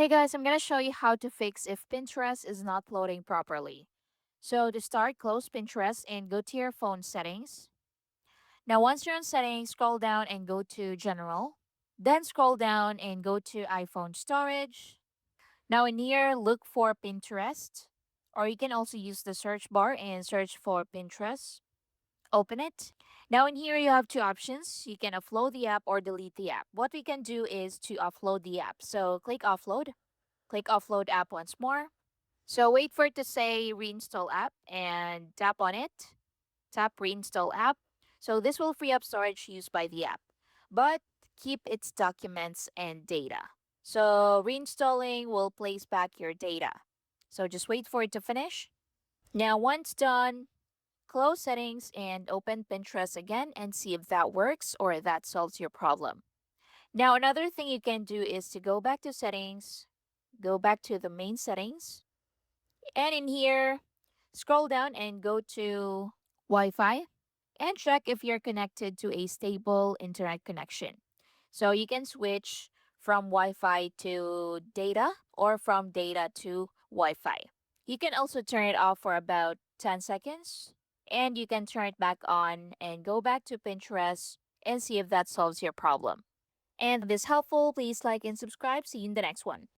Hey guys, I'm gonna show you how to fix if Pinterest is not loading properly. So to start, close Pinterest and go to your phone settings. Now once you're on settings, scroll down and go to general. Then scroll down and go to iPhone storage. Now in here, look for Pinterest. Or you can also use the search bar and search for Pinterest. Open it. Now in here you have two options. You can upload the app or delete the app. What we can do is to upload the app. So click offload. Click offload app once more. So wait for it to say reinstall app and tap on it. Tap reinstall app. So this will free up storage used by the app, but keep its documents and data. So reinstalling will place back your data. So just wait for it to finish. Now once done, close settings and open Pinterest again and see if that works or that solves your problem. Now another thing you can do is to go back to settings, go back to the main settings, and in here, scroll down and go to Wi Fi and check if you're connected to a stable internet connection. So you can switch from Wi Fi to data or from data to Wi Fi. You can also turn it off for about 10 seconds and you can turn it back on and go back to Pinterest and see if that solves your problem. And if this helpful, please like and subscribe. See you in the next one.